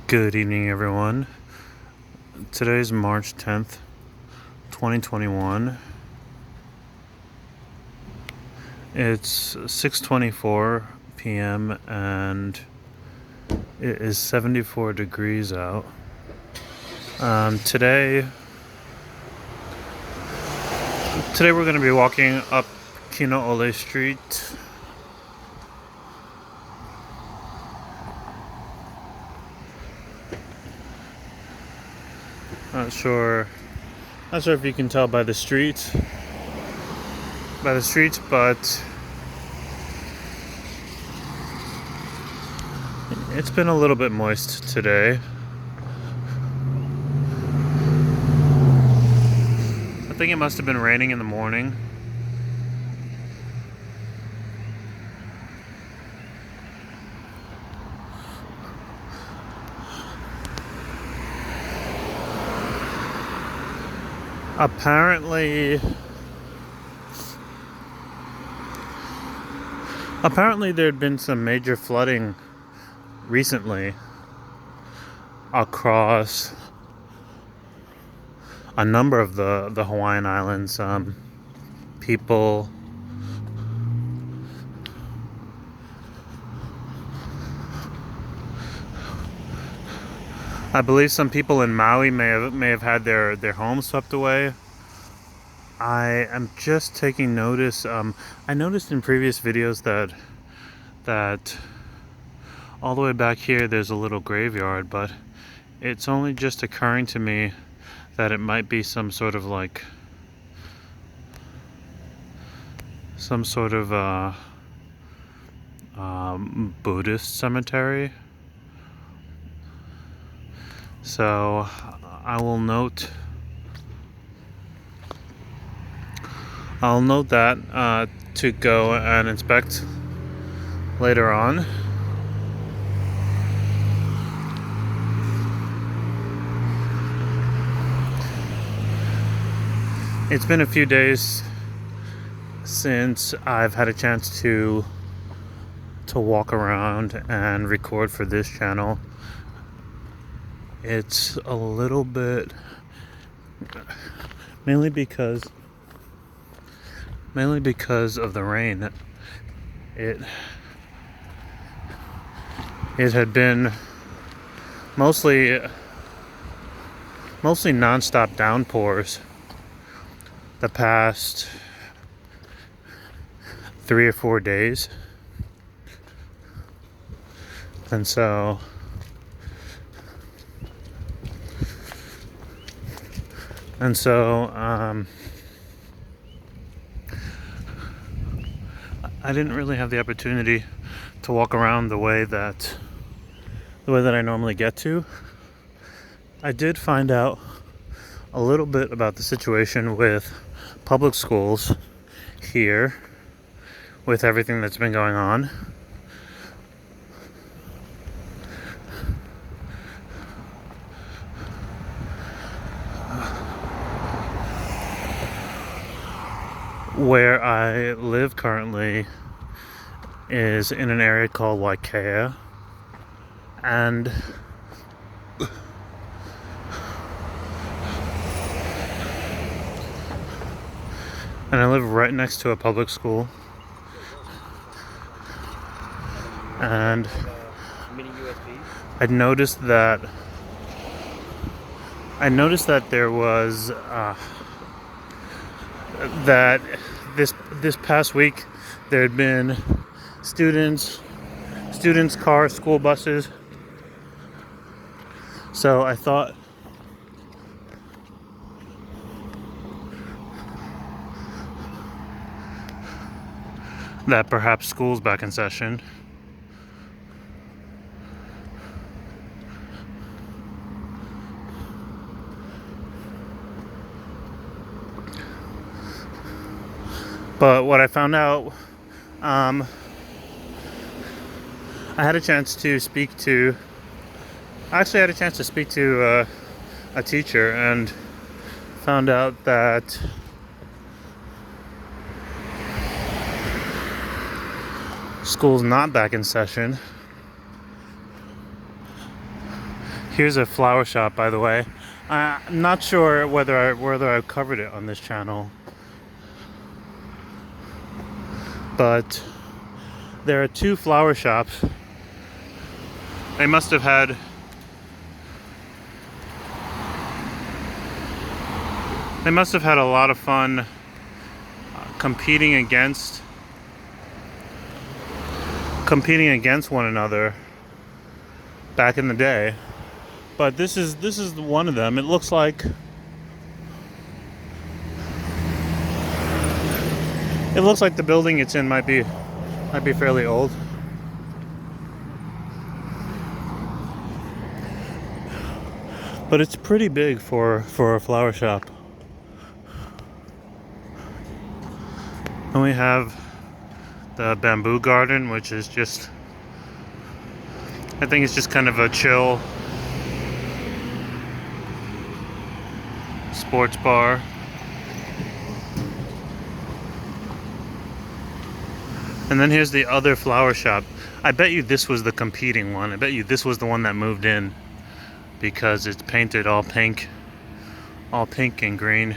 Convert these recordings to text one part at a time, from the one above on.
Good evening, everyone. Today's March 10th, 2021. It's 6:24 p.m. and it is 74 degrees out. Today we're going to be walking up Kinoole Street. Not sure if you can tell by the street, but it's been a little bit moist today. I think it must have been raining in the morning. Apparently there had been some major flooding recently across a number of the Hawaiian Islands. People I believe some people in Maui may have had their homes swept away. I am just taking notice. I noticed in previous videos that all the way back here there's a little graveyard, but it's only just occurring to me that it might be some sort of Buddhist cemetery. So I'll note that to go and inspect later on. It's been a few days since I've had a chance to walk around and record for this channel. It's a little bit, mainly because of the rain. It had been mostly nonstop downpours the past 3 or 4 days, and so I didn't really have the opportunity to walk around the way that I normally get to. I did find out a little bit about the situation with public schools here, with everything that's been going on. Where I live currently is in an area called Waikea, and I live right next to a public school, and I noticed that there was that this past week there had been students cars, school buses. So I thought that perhaps school's back in session. But what I found out, I had a chance to speak to a teacher, and found out that school's not back in session. Here's a flower shop, by the way. I'm not sure whether I've covered it on this channel, but there are two flower shops. They must have had a lot of fun competing against one another back in the day. But this is one of them. It looks like the building it's in might be fairly old. But it's pretty big for a flower shop. And we have the bamboo garden, which is just, I think it's just kind of a chill sports bar. And then here's the other flower shop. I bet you this was the competing one. I bet you this was the one that moved in, because it's painted all pink and green.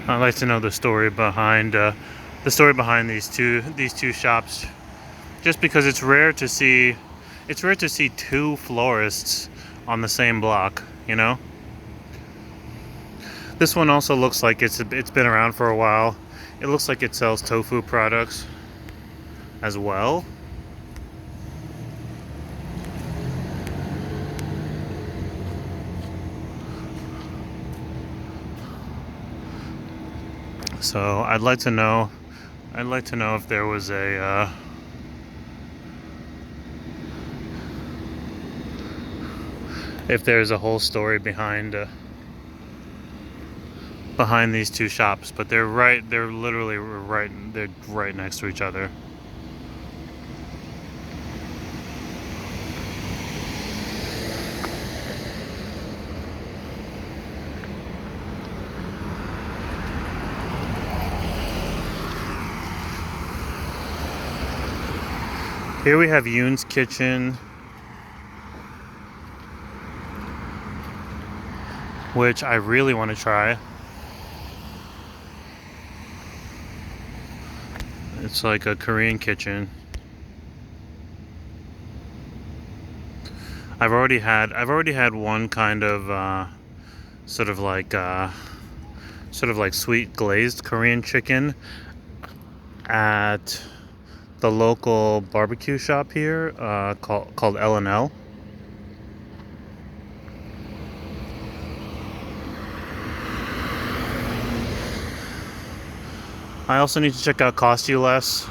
I'd like to know the story behind these two shops, just because it's rare to see two florists on the same block, you know. This one also looks like it's been around for a while. It looks like it sells tofu products as well. So I'd like to know if there was if there's a whole story behind these two shops, but they're literally right next to each other. Here we have Yoon's Kitchen, which I really want to try. It's like a Korean kitchen. I've already had one kind of sort of like sweet glazed Korean chicken at the local barbecue shop here, called L&L. I also need to check out Cost You Less,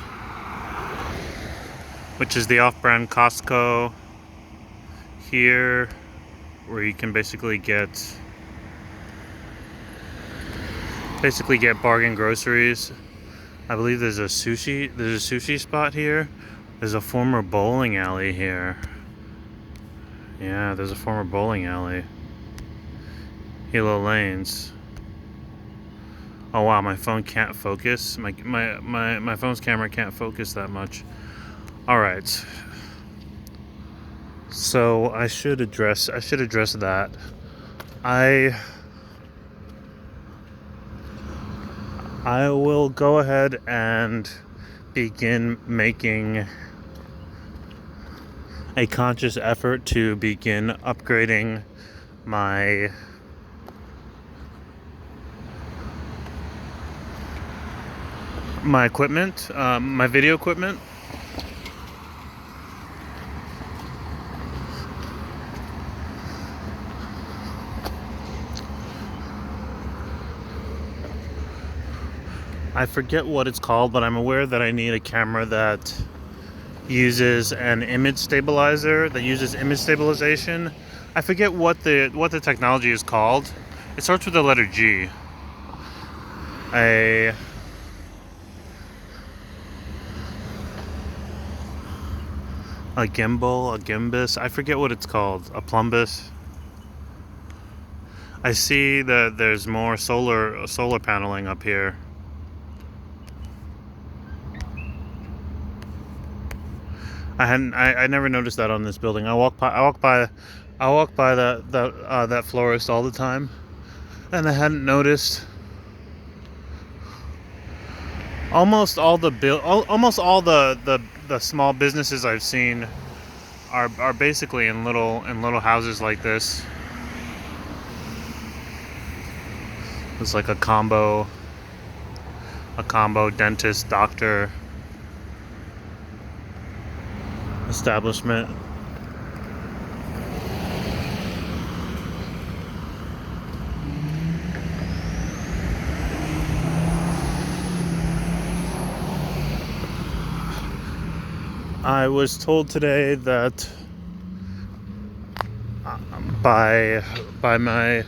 which is the off-brand Costco here, where you can basically get bargain groceries. I believe there's a sushi spot here. There's a former bowling alley here. Yeah, there's a former bowling alley. Hilo Lanes. Oh wow, my phone can't focus. My phone's camera can't focus that much. All right. So I should address that. I will go ahead and begin making a conscious effort to begin upgrading my equipment, my video equipment. I forget what it's called, but I'm aware that I need a camera that uses an image stabilizer, that uses image stabilization. I forget what the technology is called. It starts with the letter G. A gimbal, a gimbus, I forget what it's called, a plumbus. I see that there's more solar paneling up here. I never noticed that on this building. I walk by that florist all the time, and I hadn't noticed. Almost all the small businesses I've seen are basically in little houses like this. It's like a combo dentist doctor establishment. I was told today that by my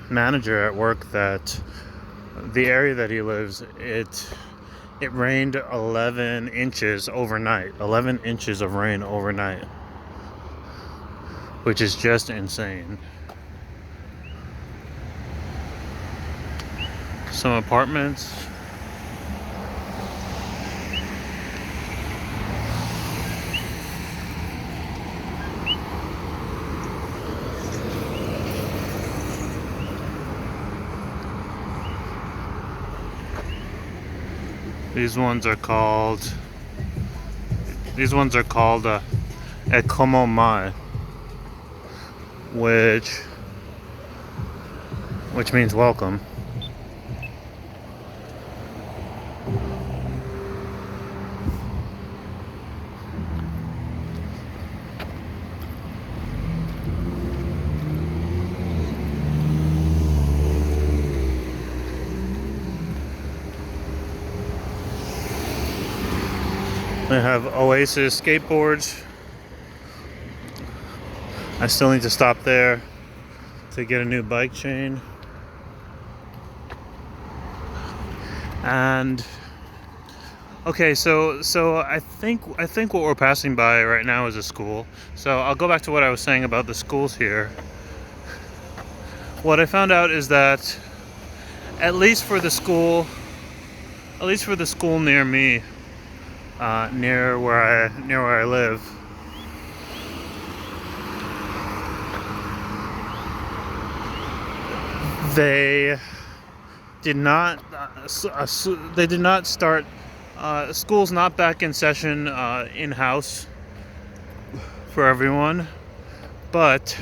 manager at work that the area that he lives, it rained 11 inches overnight. 11 inches of rain overnight, which is just insane. Some apartments. These ones are called Ekomo Mai, which means welcome. They have Oasis skateboards. I still need to stop there to get a new bike chain. And okay, so I think what we're passing by right now is a school. So I'll go back to what I was saying about the schools here. What I found out is that at least for the school near me, near where I live, they did not start school's not back in session in-house for everyone, but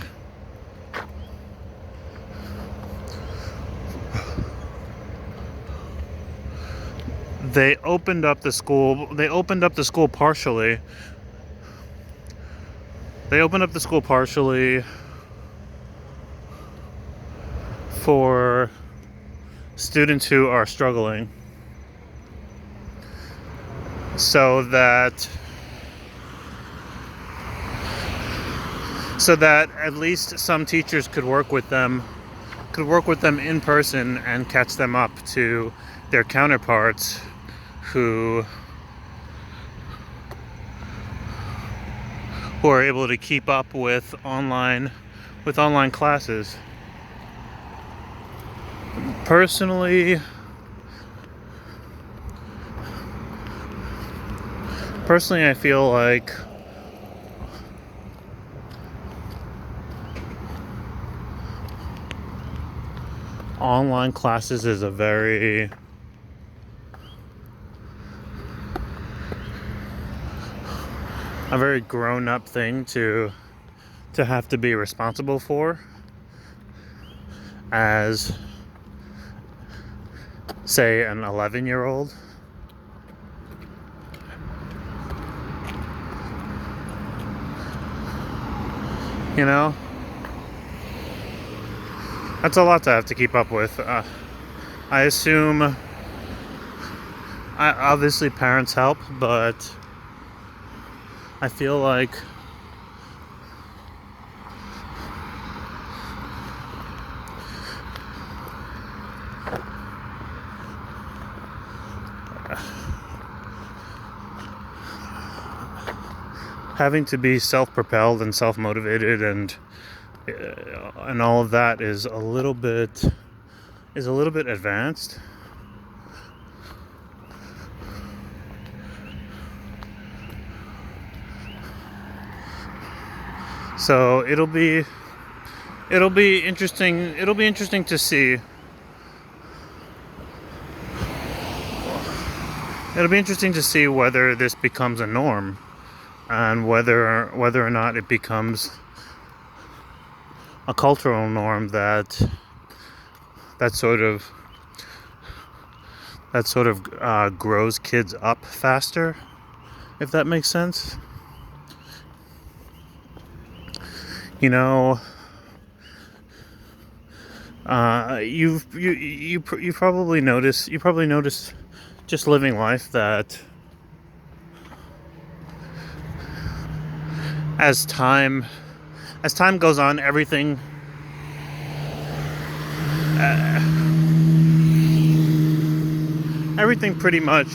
they opened up the school partially. For students who are struggling, so that at least some teachers could work with them in person and catch them up to their counterparts who are able to keep up with online classes. Personally, I feel like online classes is a very grown-up thing to have to be responsible for as, say, an 11-year-old. You know? That's a lot to have to keep up with. I assume obviously parents help, but I feel like having to be self-propelled and self-motivated and all of that is a little bit advanced. So it'll be interesting. It'll be interesting to see. It'll be interesting to see whether this becomes a norm, and whether or not it becomes a cultural norm that sort of grows kids up faster, if that makes sense. You know, you probably notice just living life that as time goes on, everything pretty much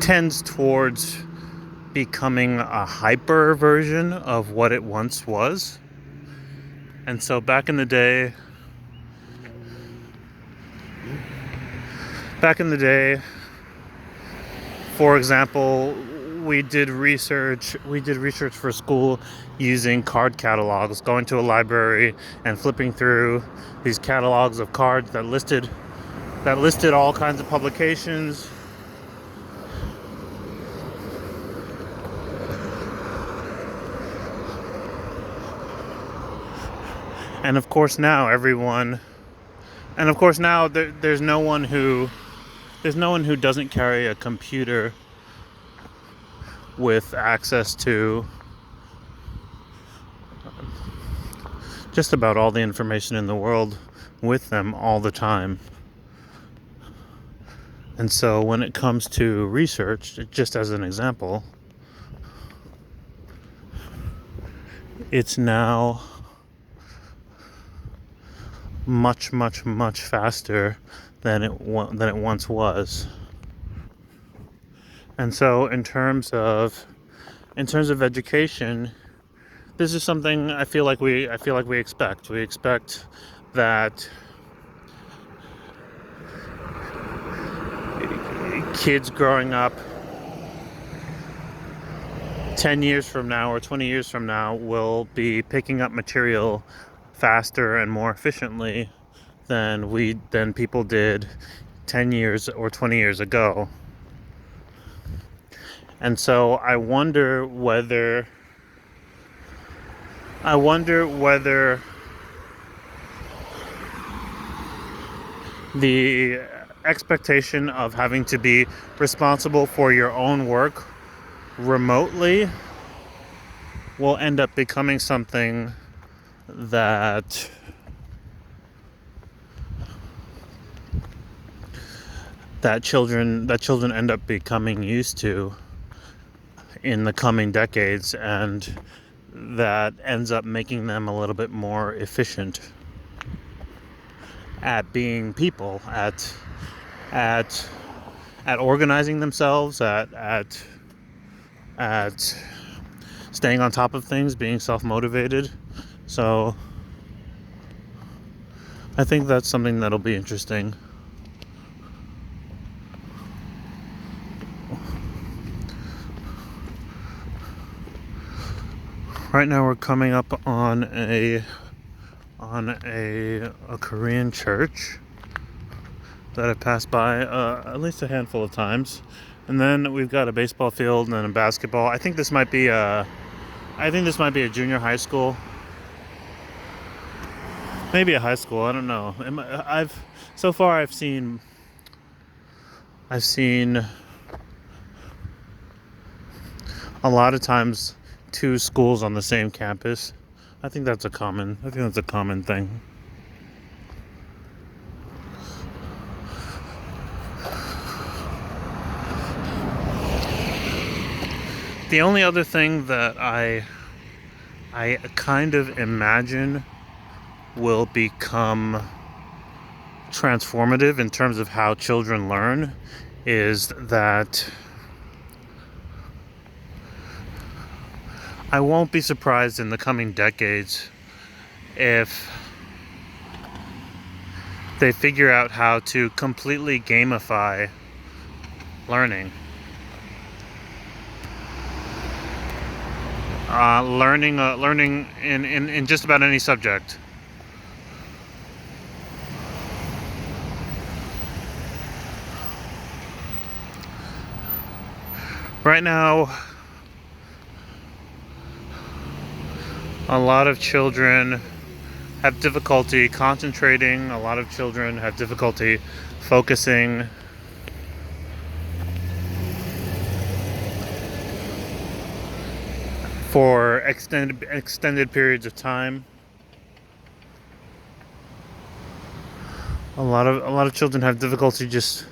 tends towards becoming a hyper version of what it once was. And so back in the day, for example, we did research for school using card catalogs, going to a library and flipping through these catalogs of cards that listed all kinds of publications. And of course now there's no one who doesn't carry a computer with access to just about all the information in the world with them all the time. And so when it comes to research, just as an example, it's now much faster than it once was. And so in terms of education, this is something I feel like we expect. We expect that kids growing up 10 years from now or 20 years from now will be picking up material faster and more efficiently than people did 10 years or 20 years ago. And so I wonder whether the expectation of having to be responsible for your own work remotely will end up becoming something that children end up becoming used to in the coming decades, and that ends up making them a little bit more efficient at being people, at organizing themselves, at staying on top of things, being self-motivated. So I think that's something that'll be interesting. Right now we're coming up on a Korean church that I passed by at least a handful of times, and then we've got a baseball field and then a basketball. I think this might be a junior high school, maybe a high school. I don't know. So far I've seen a lot of times 2 schools on the same campus. I think that's a common thing. The only other thing that I kind of imagine will become transformative in terms of how children learn is that I won't be surprised in the coming decades if they figure out how to completely gamify learning. learning in just about any subject. Right now, a lot of children have difficulty concentrating. A lot of children have difficulty focusing. For extended periods of time. A lot of children have difficulty just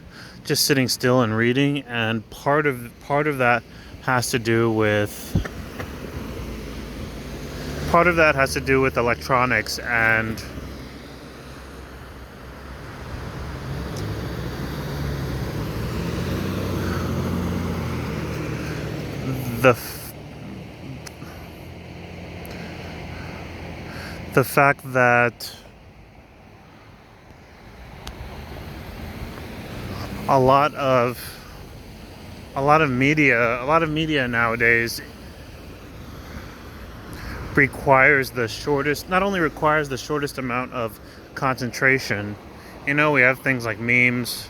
sitting still and reading, and part of that has to do with electronics and the fact that a lot of media nowadays not only requires the shortest amount of concentration. You know, we have things like memes,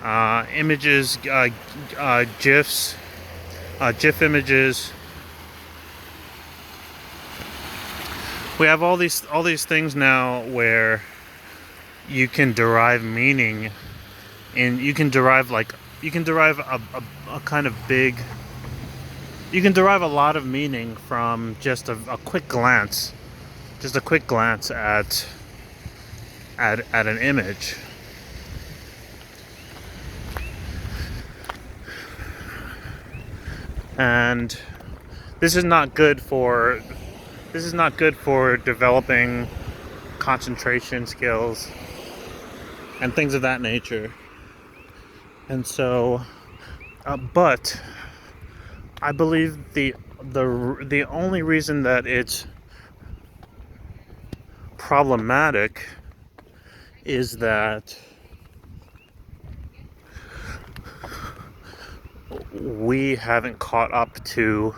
images, GIFs, GIF images. We have all these things now where you can derive meaning, and you can derive a kind of big. You can derive a lot of meaning from just a quick glance, at an image. And this is not good for developing concentration skills and things of that nature. And so, but I believe the only reason that it's problematic is that we haven't caught up to